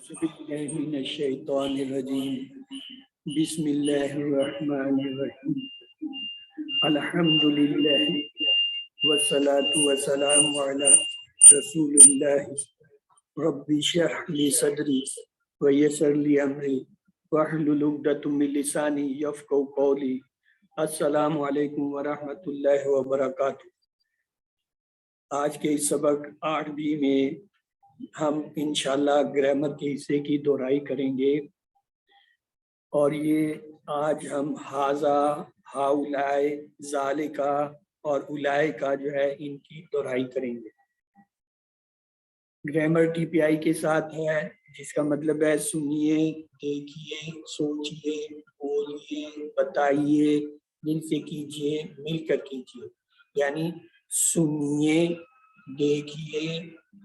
أعوذ بالله من الشيطان الرجيم بسم الله الرحمن الرحيم الحمد لله والصلاة والسلام على رسول الله رب اشرح لي صدري ويسر لي أمري واحلل عقدة من لساني يفقهوا قولي السلام علیکم ورحمۃ اللہ وبرکاتہ۔ آج کے اس سبق 8 میں ہم انشاءاللہ گرامر کے حصے کی دہرائی کریں گے، اور یہ آج ہم ہاذا، ہاؤلائے، ذالکا اور اولائے کا جو ہے ان کی دہرائی کریں گے۔ گرامر ٹی پی آئی کے ساتھ ہے، جس کا مطلب ہے سنیے، دیکھیے، سوچیے، بولیے، بتائیے، دل سے کیجیے، مل کر کیجیے۔ یعنی سنیے، دیکھیے،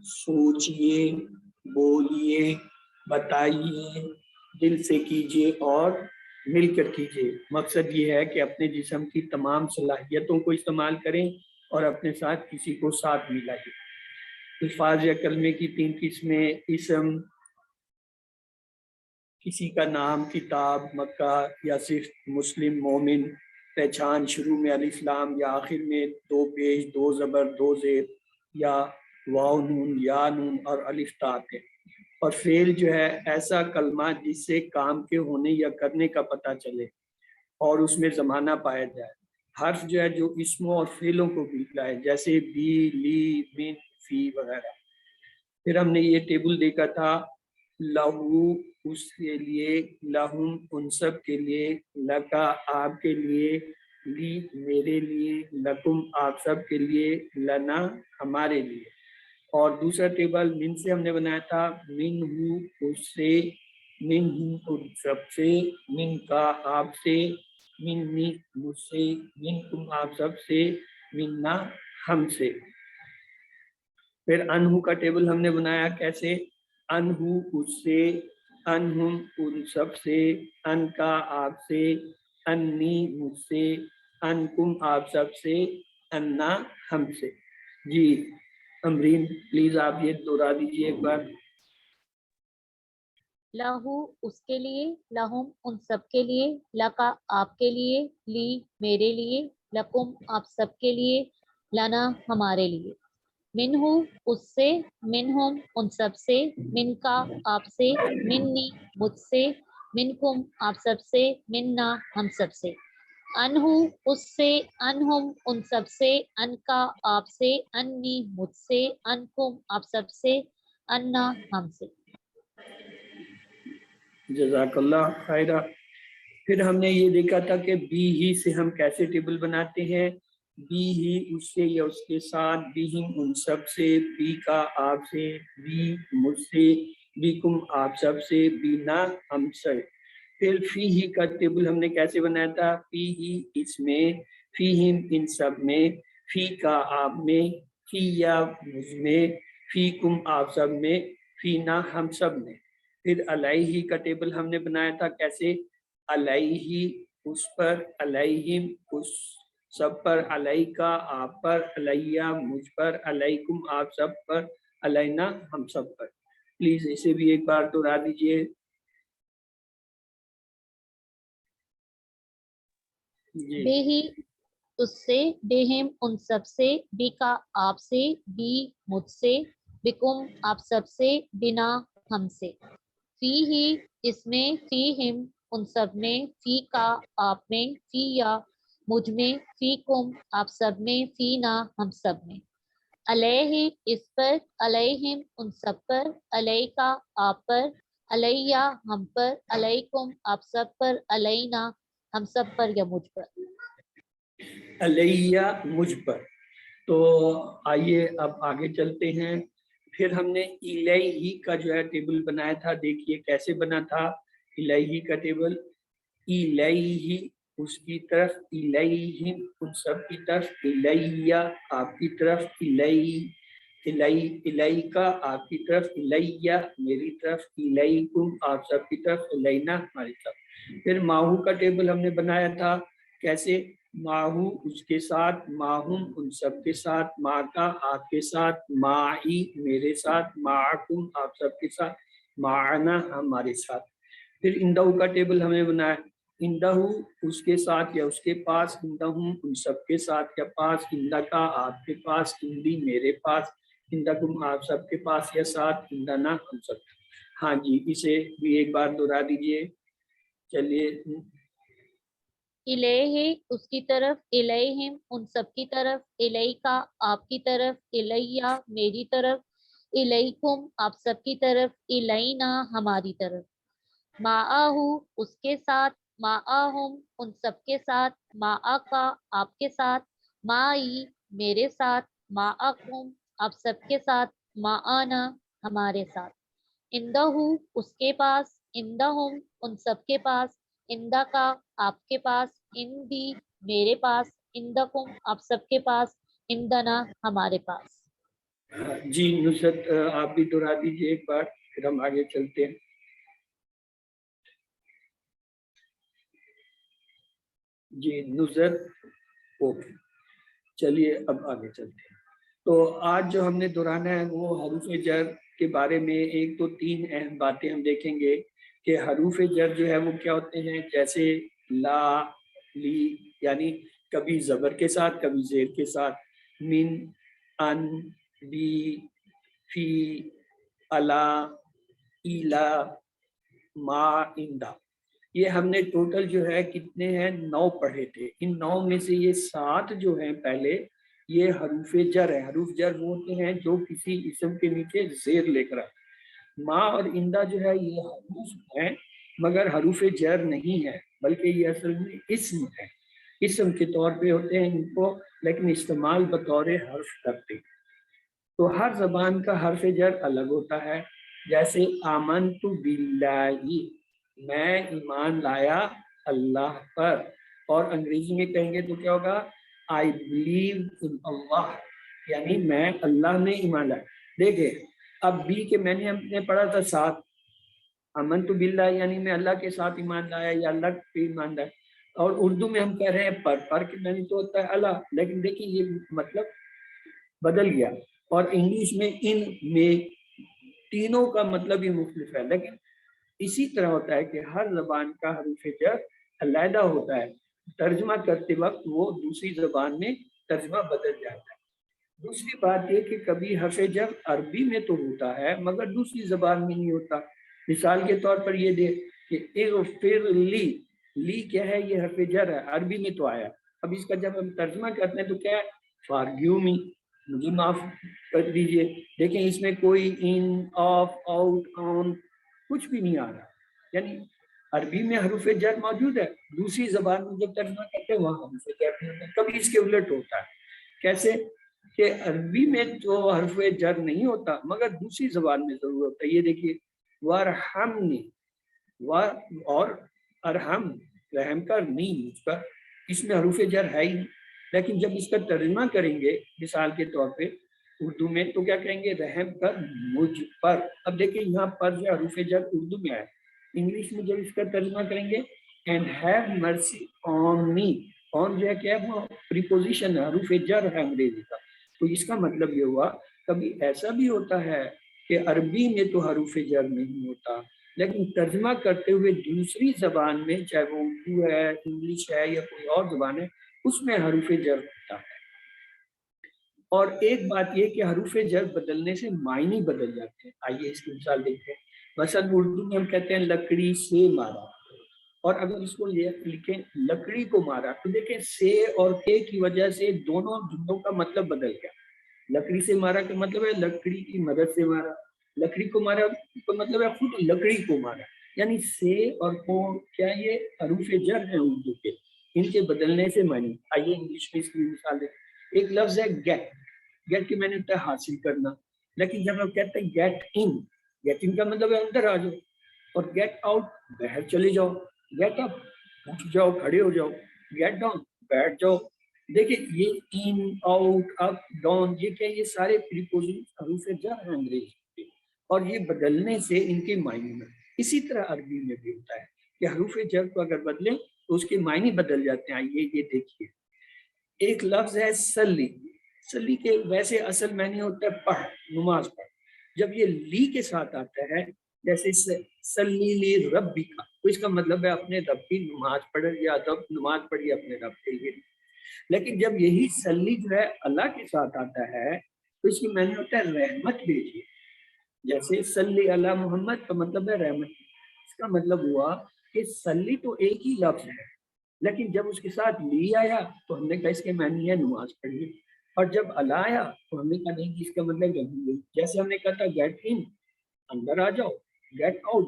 سوچیے، بولیے، بتائیے، دل سے کیجیے اور مل کر کیجیے۔ مقصد یہ ہے کہ اپنے جسم کی تمام صلاحیتوں کو استعمال کریں اور اپنے ساتھ کسی کو ساتھ ملائیں۔ الفاظ یا کلمے کی 3 قسمیں: اسم، کسی کا نام، کتاب، مکہ یا صرف مسلم، مومن، پہچان، شروع میں الف لام یا آخر میں 2 پیش، 2 زبر، 2 زیر، یا واو نون، یا نون اور الف تا ہے۔ اور فعل جو ہے ایسا کلمہ جس سے کام کے ہونے یا کرنے کا پتہ چلے اور اس میں زمانہ پایا جائے۔ حرف جو ہے جو اسموں اور فعلوں کو بتلائے، جیسے بی، لی، من، فی وغیرہ۔ پھر ہم نے یہ ٹیبل دیکھا تھا: لہو اس کے لیے، لہم ان سب کے لیے، لکا آپ کے لیے، لی میرے لیے، لکم آپ سب کے لیے، لنا ہمارے لیے۔ اور دوسرا ٹیبل من سے ہم نے بنایا تھا: من ہو اس سے، من ہم ان سب سے، من کا آپ سے، منی مجھ سے، من تم آپ سب سے، منا ہم سے۔ پھر انہو کا ٹیبل ہم نے بنایا کیسے: انہو اس سے، انہم ان سب سے، ان کا آپ سے، انی مجھ سے، انکم آپ سب سے، انا ہم سے۔ جی امرین پلیز آپ یہ دوہرا دیجیے ایک بار۔ لہو اس کے لیے، لہم ان سب کے لیے، لکا آپ کے لیے، لی میرے لیے، لکم آپ سب کے لیے، لنا ہمارے لیے۔ منہو اس سے، منہم ان سب سے، من کا آپ سے، منی مجھ سے، منکم آپ سب سے، منا ہم سب سے۔ انہو اس سے، انہم ان سب سے، ان کا آپ سے، انی مجھ سے، انکم آپ سب سے، انا ہم سے۔ جزاک اللہ خیرہ۔ پھر ہم نے یہ دیکھا تھا کہ بی ہی سے ہم کیسے ٹیبل بناتے ہیں: بی ہی اس سے یا اس کے ساتھ، بی ہم ان سب سے، بی کا آپ سے، بی مجھ سے، بی کم آپ سب سے، بی نا ہم سے۔ پھر فی ہی کا ٹیبل ہم نے کیسے بنایا تھا: فی ہی اس میں، فی ہم ان سب میں، فی کا آپ میں، فی یا مجھ میں، فی کم آپ سب میں، فی نا ہم سب میں۔ پھر علیہ کا ٹیبل ہم نے بنایا تھا کیسے: علیہ اس پر، علیہم اس سب پر، علیکا آپ پر، علیہ مجھ پر، علیکم آپ سب پر، علینا ہم سب پر۔ پلیز اسے بھی ایک بار دہرا دیجیے۔ جی بے ہی اس سے، بہم ان سب سے، بی کا آپ سے، بی مجھ سے، بکم آپ سب سے، بنا ہم سے۔ فی ہی اس میں، فی ہم ان سب میں، فی کا آپ میں، فی یا مجھ میں، فی کم آپ سب میں، فی نا ہم سب میں۔ علیہ اس پر، علیہم ان سب پر، علیہ کا آپ پر، علیہ ہم پر، علیکم آپ سب پر، علینا ہم سب پر یا مجھ پر۔ علیہ مجھ پر۔ تو آئیے اب آگے چلتے ہیں۔ پھر ہم نے الیہ کا جو ہے ٹیبل بنایا تھا، دیکھیے کیسے بنا تھا الیہ کا ٹیبل: الیہ اس کی طرف، الیہم ان سب کی طرف، الیہ آپ کی طرف، الیکا آپ کی طرف، الیہ میری طرف، الیکم آپ سب کی طرف، الینا ہماری طرف۔ پھر ماہو کا ٹیبل ہم نے بنایا تھا کیسے: ماہو اس کے ساتھ، ماہم ان سب کے ساتھ، ما کا آپ کے ساتھ، معی میرے ساتھ، معکم آپ سب کے ساتھ، معنا ہمارے ساتھ. پھر اندہو کا ٹیبل ہمیں بنا ہے. اندہو اس کے ساتھ یا اس کے پاس, اندہم ان سب کے ساتھ یا پاس, اندکا آپ کے پاس, اندی میرے پاس, اندکم آپ سب کے پاس یا ساتھ, اندنا ہم سب. ہاں جی, اسے بھی ایک بار دوہرا دیجئے. چلیے. الیہ اس کی طرف, الیہم ان سب کی طرف, الیکا آپ کی طرف, الیہ میری طرف, الیکم آپ سب کی طرف, الینا ہماری طرف. معاہو اس کے ساتھ, معاہم ان سب کے ساتھ, معاکا آپ کے ساتھ, معی میرے ساتھ, معاکم آپ سب کے ساتھ, معانا ہمارے ساتھ. اندہو اس کے پاس, اندہم ان سب کے پاس, اندکا آپ کے پاس, اندی میرے پاس, اندکم آپ سب کے پاس, اندنا ہمارے پاس. جی نصرت آپ بھی دوہرا دیجیے ایک بار, پھر ہم آگے چلتے ہیں. جی نصرت, اوکے. چلیے اب آگے چلتے ہیں. تو آج جو ہم نے دہرانا ہے وہ حروف جر کے بارے میں 1 تو 3 اہم باتیں ہم دیکھیں گے کہ حروف جر جو ہے وہ کیا ہوتے ہیں. جیسے لا, لی, یعنی کبھی زبر کے ساتھ کبھی زیر کے ساتھ, من, ان, بی, فی, الا, ایلا, ما, اندا. یہ ہم نے ٹوٹل جو ہے کتنے ہیں 9 پڑھے تھے. ان 9 میں سے یہ 7 جو ہیں پہلے یہ حروف جر ہیں. حروف جر وہ ہوتے ہیں جو کسی اسم کے نیچے زیر لے کر آتے. ما اور اندا جو ہے یہ حروف ہیں مگر حروف جر نہیں ہے, بلکہ یہ اصل میں اسم ہے. اسم کے طور پہ ہوتے ہیں ان کو, لیکن استعمال بطور حرف کرتے ہیں. تو ہر زبان کا حرف جر الگ ہوتا ہے. جیسے آمنت باللہ, میں ایمان لایا اللہ پر, اور انگریزی میں کہیں گے تو کیا ہوگا, آئی بلیو ان اللہ, یعنی میں اللہ میں ایمان لایا. دیکھیں اب بھی کہ میں نے ہم نے پڑھا تھا ساتھ, آمنت باللہ یعنی میں اللہ کے ساتھ ایمان لایا یا اللہ پہ ایمان لایا, اور اردو میں ہم کہہ رہے ہیں پر کہ میں نے تو ہوتا ہے اللہ, لیکن دیکھیں یہ مطلب بدل گیا. اور انگلش میں ان میں تینوں کا مطلب ہی مختلف ہے, لیکن اسی طرح ہوتا ہے کہ ہر زبان کا حروف جر علیحدہ ہوتا ہے. ترجمہ کرتے وقت وہ دوسری زبان میں ترجمہ بدل جاتا ہے. دوسری بات یہ کہ کبھی حرف جر عربی میں تو ہوتا ہے مگر دوسری زبان میں نہیں ہوتا. مثال کے طور پر یہ دیکھ کہ اغفر لی, لی کیا ہے, یہ حرف جر ہے, عربی میں تو آیا. اب اس کا جب ہم ترجمہ کرتے ہیں تو کیا ہے, فارگیو می, مجھے معاف کر دیجئے. دیکھیں اس میں کوئی ان, آف, آؤٹ, آن کچھ بھی نہیں آ رہا. یعنی عربی میں حروف جر موجود ہے, دوسری زبان میں جب ترجمہ کرتے ہیں وہاں حروف جر نہیں ہوتا. کبھی اس کے الٹ ہوتا ہے. کیسے کہ عربی میں تو حرف جر نہیں ہوتا مگر دوسری زبان میں ضرور ہوتا ہے. یہ دیکھیے وارحمنی, اور ارحم رحم کر, نی مجھ پر, اس میں حروف جر ہے ہی نہیں. لیکن جب اس کا ترجمہ کریں گے مثال کے طور پہ اردو میں تو کیا کہیں گے, رحم کر مجھ پر. اب دیکھیں یہاں پر جو حروف جر اردو میں ہے, انگلش میں جب اس کا ترجمہ کریں گے and have mercy on me, on جو ہے کیا ہے وہ پریپوزیشن ہے, حروف جر ہے انگریزی کا. تو اس کا مطلب یہ ہوا کبھی ایسا بھی ہوتا ہے کہ عربی میں تو حروف جر نہیں ہوتا, لیکن ترجمہ کرتے ہوئے دوسری زبان میں, چاہے وہ اردو ہے, انگلش ہے یا کوئی اور زبان ہے, اس میں حروف جر ہوتا ہے. اور ایک بات یہ کہ حروف جر بدلنے سے معنی بدل جاتے ہیں. آئیے اس کی مثال دیکھتے ہیں. مثلا اردو میں ہم کہتے ہیں لکڑی سے مارا, اور اگر اس کو لکھیں لکڑی کو مارا تو دیکھیں سے اور کے کی وجہ سے دونوں جملوں کا مطلب بدل گیا. لکڑی سے مارا کا مطلب ہے لکڑی کی مدد سے مارا, لکڑی کو مارا کا مطلب ہے خود لکڑی کو مارا. یعنی سے اور کو کیا یہ حروف جر ہیں اردو کے, ان کے بدلنے سے معنی. آئیے انگلش میں اس کی مثال دیکھیں. ایک لفظ ہے گیٹ, گیٹ کے میں نے ہوتا ہے حاصل کرنا, لیکن جب ہم کہتے ہیں گیٹ ان, گیٹ ان کا مطلب ہے اندر آ جاؤ, اور گیٹ آؤٹ باہر چلے جاؤ, گیٹ اپ اٹھ جاؤ کھڑے ہو جاؤ, گیٹ ڈاؤن بیٹھ جاؤ. دیکھیں یہ ان, آؤٹ, اپ, ڈاؤن یہ کیا, یہ سارے پریپوزیشن حروف جر ہیں انگریزی کے, اور یہ بدلنے سے ان کے معنی میں. اسی طرح عربی میں بھی ہوتا ہے کہ حروف جر کو اگر بدلیں تو اس کے معنی بدل جاتے ہیں. آئیے یہ دیکھیے. ایک لفظ ہے سلی, سلی کے ویسے اصل معنی ہوتا ہے پڑھ, نماز پڑھ. جب یہ لی کے ساتھ آتا ہے, جیسے سلی لی ربی کا، تو اس کا مطلب ہے اپنے رب کی نماز پڑھ یا نماز پڑھی اپنے رب کے لیے. لیکن جب یہی سلی جو ہے اللہ کے ساتھ آتا ہے تو اس کی معنی ہوتا ہے رحمت بھیجیے. جیسے سلی علی محمد کا مطلب ہے رحمت. اس کا مطلب ہوا کہ سلی تو ایک ہی لفظ ہے، لیکن جب اس کے ساتھ لی آیا تو ہم نے کہا اس کے معنی ہے نماز پڑھیے، اور جب اللہ آیا تو ہم نے کہا نہیں اس کا مطلب ہے. جیسے ہم نے کہا تھا گیٹ ان اندر آ جاؤ، گیٹ آؤٹ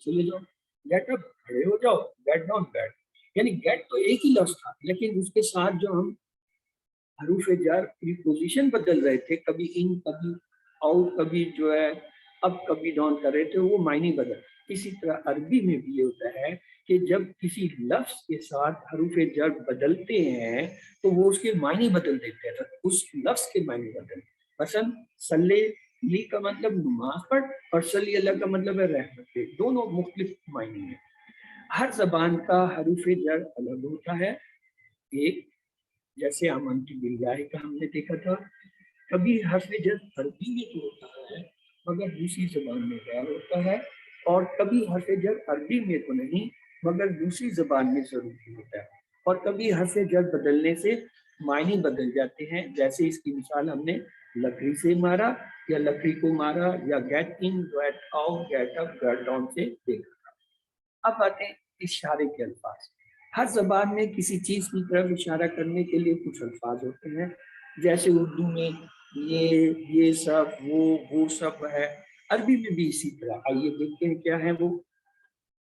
چلے جاؤ، گیٹ اپ کھڑے ہو جاؤ، گیٹ ڈاؤن بیٹھ. یعنی گیٹ تو ایک ہی لفظ تھا، لیکن اس کے ساتھ جو ہم حروف جر کی پوزیشن بدل رہے تھے، کبھی ان کبھی آؤٹ کبھی جو ہے اب کبھی ڈاؤن کر رہے تھے، وہ معنی بدل. اسی طرح عربی میں بھی یہ ہوتا ہے کہ جب کسی لفظ کے ساتھ حروف جر بدلتے ہیں تو وہ اس کے معنی بدل دیتے ہیں، اس لفظ کے معنی بدل. مثلا صلی لی کا مطلب نماز پڑھ اور صلی اللہ کا مطلب ہے رحمت دے، دونوں مختلف معنی ہیں. ہر زبان کا حروف جر الگ ہوتا ہے. ایک جیسے آمنت باللہ کا ہم نے دیکھا تھا، کبھی حرف جر عربی میں تو ہوتا ہے مگر دوسری زبان میں غیر ہوتا ہے، اور کبھی حرف جر عربی میں تو نہیں مگر دوسری زبان میں ضروری ہوتا ہے، اور کبھی حرف جر بدلنے سے معنی بدل جاتے ہیں. جیسے اس کی مثال ہم نے لکڑی سے مارا یا لکڑی کو مارا یا get in get out get up get down سے دیکھا. اب آتے ہیں اشارے کے الفاظ. ہر زبان میں کسی چیز کی طرف اشارہ کرنے کے لیے کچھ الفاظ ہوتے ہیں. جیسے اردو میں یہ سب وہ سب ہے، عربی میں بھی اسی طرح. آئیے دیکھتے ہیں کیا ہے وہ.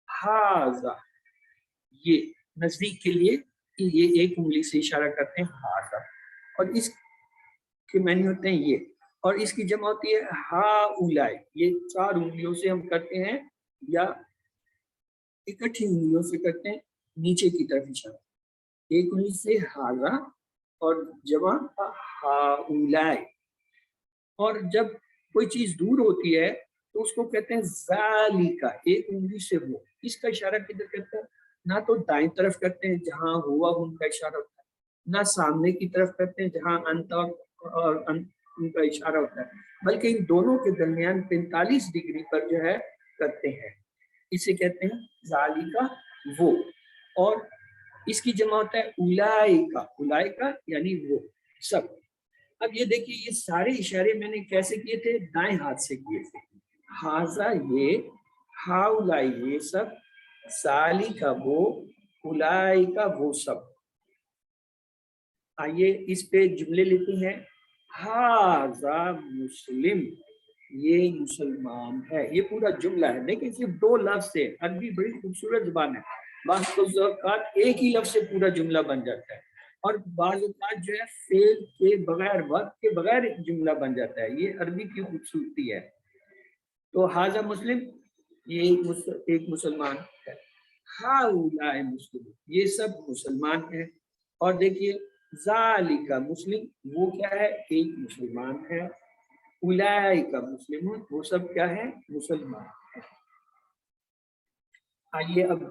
ہاذا، یہ نزدیک کے لیے یہ ایک انگلی سے اشارہ کرتے ہیں ہاذا، اور اس کے معنی ہوتے ہیں یہ، اور اس کی جمع ہوتی ہے ہاؤلائی. یہ 4 انگلیوں سے ہم کرتے ہیں یا اکٹھی انگلیوں سے کرتے ہیں نیچے کی طرف اشارہ. ایک انگلی سے ہاذا اور جمع ہاؤلائی. اور جب کوئی چیز دور ہوتی ہے تو اس کو کہتے ہیں ذالکا، ایک انگلی سے وہ. اس کا اشارہ کدھر کرتا ہے؟ نہ تو دائیں طرف کرتے ہیں جہاں ہوا ان کا اشارہ ہوتا ہے، نہ سامنے کی طرف کرتے ہیں جہاں انت اور ان کا اشارہ ہوتا ہے، بلکہ ان دونوں کے درمیان 45 ڈگری پر جو ہے کرتے ہیں. اسے کہتے ہیں ذالکا وہ. اور اس کی جمع ہوتا ہے اولائکا، اولائکا یعنی وہ سب. اب یہ دیکھیے یہ سارے اشارے میں نے کیسے کیے تھے؟ دائیں ہاتھ سے کیے تھے. ہاذا یہ، ہاؤلائی یہ سب، ذالکا وہ، اولائکا وہ سب. آئیے اس پہ جملے لیتے ہیں. ہاذا مسلم، یہ مسلمان ہے. یہ پورا جملہ ہے، لیکن صرف 2 لفظ سے. عربی بڑی خوبصورت زبان ہے، بعض اوقات ایک ہی لفظ سے پورا جملہ بن جاتا ہے، اور بعض اوقات جو ہے فعل کے بغیر وقت کے بغیر جملہ بن جاتا ہے. یہ عربی کی خوبصورتی ہے. تو ہاذا مسلم، یہ ایک مسلمان ہے. ہاؤلائی مسلم، یہ سب مسلمان ہیں. اور دیکھیے ذالکا مسلم، وہ کیا ہے؟ ایک مسلمان ہے. اولئک مسلمون، وہ سب کیا ہے؟ مسلمان ہے. آئیے اب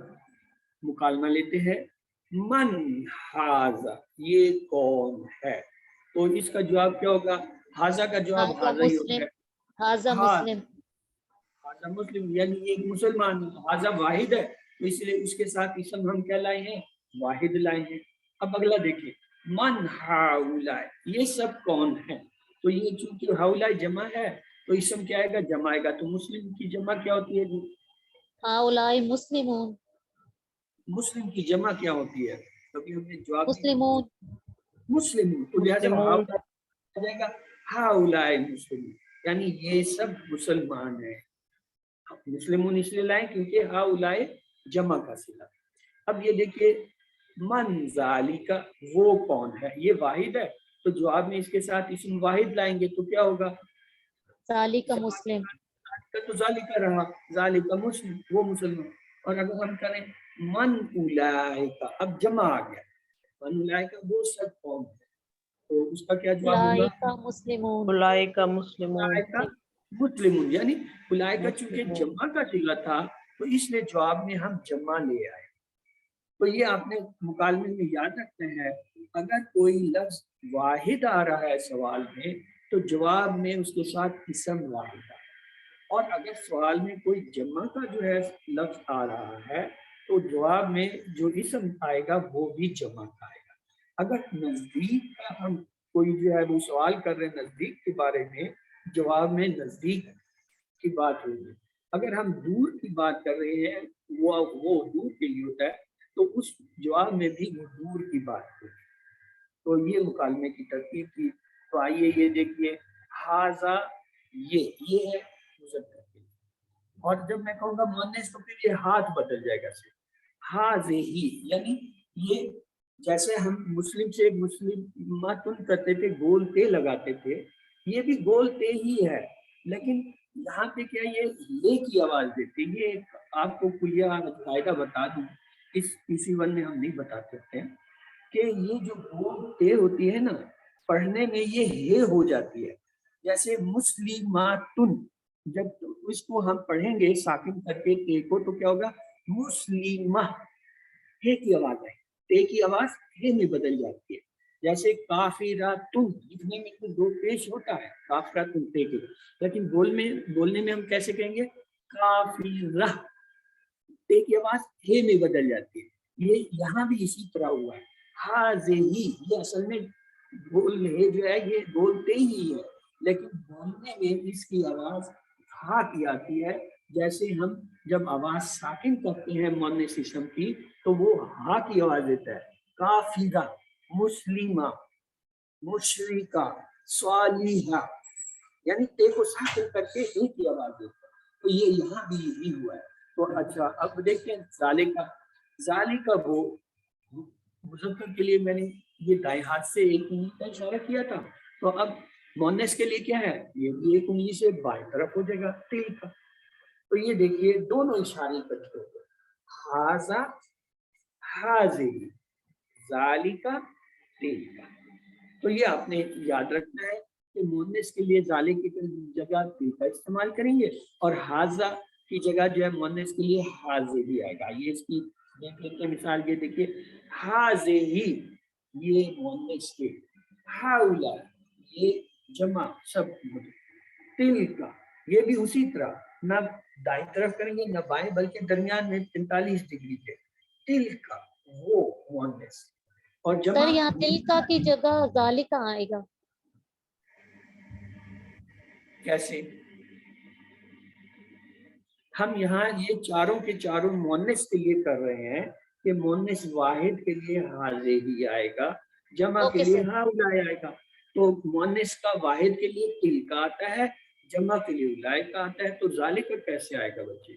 مکالمہ لیتے ہیں. من ہاذا، یہ کون ہے؟ تو اس کا جواب کیا ہوگا؟ ہاذا کا جواب ہاذا ہی ہوتا ہے. ہاذا مسلم، ہاذا مسلم یعنی ایک مسلمان. ہاذا واحد ہے تو اس لیے اس کے ساتھ اسم ہم کیا لائے ہیں؟ واحد لائے ہیں. اب اگلا دیکھیں، من ہاؤلائی، یہ سب کون ہے؟ تو یہ چونکہ ہاؤلائی جمع ہے تو اسم کیا آئے گا؟ جمع آئے گا. تو مسلم کی جمع کیا ہوتی ہے جی؟ ہاؤلائی مسلمون، مسلم کی جمع کیا ہوتی ہے؟ کبھی ہم نے جواب مسلمون، مسلم، تو لہٰذا آ جائے گا ہاؤلائی مسلم، یعنی یہ سب مسلمان ہیں. مسلمون اس لیے لائیں کیونکہ ہاؤلائی جمع کا صیغہ. اب یہ دیکھیے من ذالکا، وہ کون ہے؟ یہ واحد ہے تو جواب میں اس کے ساتھ اسم واحد لائیں گے تو کیا ہوگا؟ ذالکا مسلم، تو ذالکا رہا، ذالکا مسلم، وہ مسلمان. اور اگر ہم کریں من اولئک، اب جمع آ گیا. من اولئک وہ سب کون ہے؟ تو اس کا کیا جواب ہوگا؟ اولئک مسلمون، اولئک مسلمون، مسلمون. یعنی اولئک چونکہ جمع کا صیغہ تھا تو اس لیے جواب میں ہم جمع لے آئے. تو یہ آپ نے مکالمے میں یاد رکھنا ہے، اگر کوئی لفظ واحد آ رہا ہے سوال میں تو جواب میں اس کے ساتھ اسم واحد آ. اور اگر سوال میں کوئی جمع کا جو ہے لفظ آ رہا ہے تو جواب میں جو اسم آئے گا وہ بھی جمع کا آئے گا. اگر نزدیک کا ہم کوئی جو ہے وہ سوال کر رہے ہیں نزدیک کے بارے میں، جواب میں نزدیک کی بات ہوگی. اگر ہم دور کی بات کر رہے ہیں وہ دور کے لیے ہوتا ہے تو اس جواب میں بھی وہ دور کی بات ہوگی. تو یہ مکالمے کی ترتیب تھی. تو آئیے یہ دیکھیے، ہاذا یہ ہے مذکر کے لیے، اور جب میں کہوں گا مؤنث تو پھر یہ ہاتھ بدل جائے گا صرف ہاذہی، یعنی یہ جیسے ہم مسلم سے مسلماتن کرتے تھے، گول تے لگاتے تھے، یہ بھی گول تے ہی ہے، لیکن یہاں پہ کیا یہ لے کی آواز دیتے. یہ آپ کو کلیہ قاعدہ بتا دوں، اسی ون میں ہم نہیں بتا سکتے کہ یہ جو گول تے ہوتی ہے نا، پڑھنے میں یہ ہے ہو جاتی ہے. جیسے مسلماتن، جب اس کو ہم پڑھیں گے ساکن کر کے تے کو تو کیا ہوگا، مسلمہ، ہے کی آواز ہے، تے کی آواز ہے میں بدل جاتی ہے. جیسے کافراتن، لکھنے میں تو دو پیش ہوتا ہے کافراتن تے کے، لیکن بولنے میں ہم کیسے کہیں گے، کافرہ، تے کی آواز ہے میں بدل جاتی ہے. یہ یہاں بھی اسی طرح ہوا ہے. ہاذہی، یہ اصل میں بول ہے جو ہے یہ بولتے ہی ہے، لیکن بولنے میں اس کی آواز ہا کی آتی ہے. جیسے ہم جب آواز ساکن کرتے ہیں مؤنث اسم کی تو وہ ہا کی آواز دیتا ہے. کافرہ، مسلمہ، مشرکہ، صالحہ، یعنی تے کو ساکن کر کے ہی کی آواز دیتا ہے. تو یہ یہاں بھی یہی ہوا ہے. تو اچھا اب دیکھیں ذالکہ وہ مذکر کے لیے میں نے یہ دائیں ہاتھ سے ایک انگلی کا اشارہ کیا تھا، تو اب مؤنث کے لیے کیا ہے، یہ بھی ایک انگلی سے بائیں طرف ہو جائے گا تل کا. تو یہ دیکھیے دونوں اشارے اکٹھے ہو گئے، ہاذا ہاذہی، ذالکہ تلکا. تو یہ آپ نے یاد رکھنا ہے کہ مؤنث کے لیے ذالک کی جگہ تلکا استعمال کریں گے، اور ہاذا کی جگہ جو ہے مؤنث کے لیے ہاذہی آئے گا. یہ اس کی دیکھ لیتے ہیں مثال. یہ دیکھیے ہاذہی، یہ مؤنث کے، ہاؤلا، یہ جمع سب، تلکا، یہ بھی اسی طرح، نہ دائیں طرف کریں گے نہ بائیں بلکہ درمیان میں 45 ڈگری پہ. تلکا وہ مؤنث، اور سر جمع یہاں تلکا کی جگہ ذالکہ آئے گا. کیسے؟ ہم یہاں یہ چاروں کے چاروں مؤنث کے لیے کر رہے ہیں کہ مؤنث واحد کے لیے ہاذہی آئے گا، جمع کے لیے ہاؤلا آئے گا. تو مؤنث کا واحد کے لیے تلکا آتا ہے، جمع کے لیے اولئکا آتا ہے. تو ذالکہ کیسے آئے گا بچے؟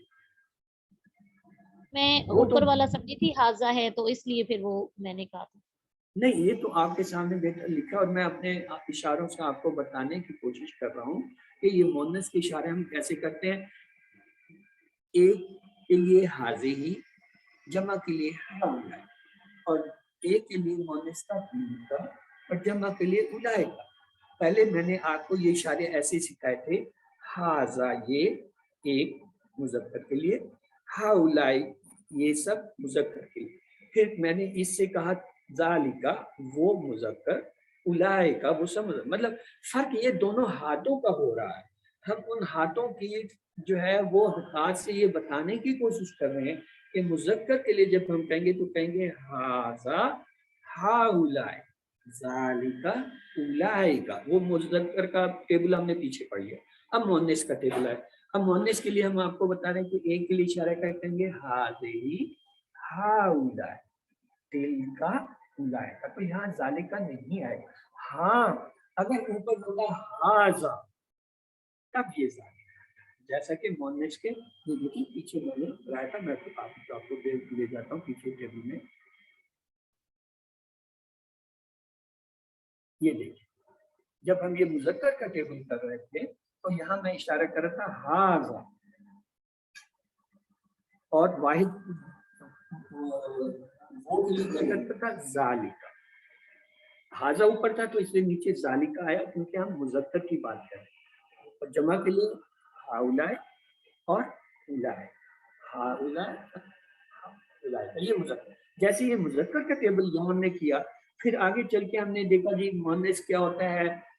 میں وہ تو اوپر والا سمجھی تھی ہاذا ہے، تو اس لیے پھر وہ میں نے کہا تھا. نہیں، یہ تو آپ کے سامنے بہتر لکھا، اور میں اپنے اشاروں سے آپ کو بتانے کی کوشش کر رہا ہوں کہ یہ مؤنث کے اشارے ہم کیسے کرتے ہیں. ایک کے لیے ہاذہی، جمع کے لیے ہاؤلا، اور ایک کے لیے مؤنث کا تلکا اور جمع کے لیے اولئکا. پہلے میں نے آپ کو یہ اشارے ایسے سکھائے تھے، ہاذا یہ ایک مذکر کے لیے، ہاؤلائی یہ سب مذکر کے لیے. پھر میں نے اس سے کہا ذالکہ وہ مذکر، اولئکا وہ سب مذکر. مطلب فرق یہ دونوں ہاتھوں کا ہو رہا ہے. ہم ان ہاتھوں کی جو ہے وہ ہاتھ سے یہ بتانے کی کوشش کر رہے ہیں کہ مذکر کے لیے جب ہم کہیں گے تو کہیں گے ہاذا ہاؤلائی، ذالکہ اولئکا. وہ مذکر کا ٹیبل ہم نے پیچھے پڑھ لیا. اب مؤنث کا ٹیبل ہے. اب مؤنث کے لیے ہم آپ کو بتا رہے ہیں کہ ایک کے لیے اشارہ کہیں گے ہاذہی، ہاؤلائی، تلکا، اولئکا. تو یہاں ذالکہ نہیں آئے گا. ہاں اگر اوپر ہوگا ہاذا تب یہ ذالکہ، جیسا کہ مؤنث کے پیچھے میں نے بتایا تھا. میں تو آپ کو لے جاتا ہوں پیچھے ٹیبل میں. یہ دیکھیں جب ہم یہ مذکر کا ٹیبل کر رہے تھے تو یہاں میں اشارہ کر رہا تھا ہاذا، اور واحد وہ کے لیے کرتا تھا ذالکہ. ہاذا اوپر تھا تو اس لیے نیچے ذالکہ آیا، کیونکہ ہم مذکر کی بات کر رہے ہیں. اور جمع کے لیے ہاؤلائی اور اولئک، ہاؤلائی اولئک. یہ مذکر، جیسے یہ مذکر کا ٹیبل یہاں ہم نے کیا، پھر آگے چل کے ہم نے دیکھا جی مؤنث کیا ہوتا ہے،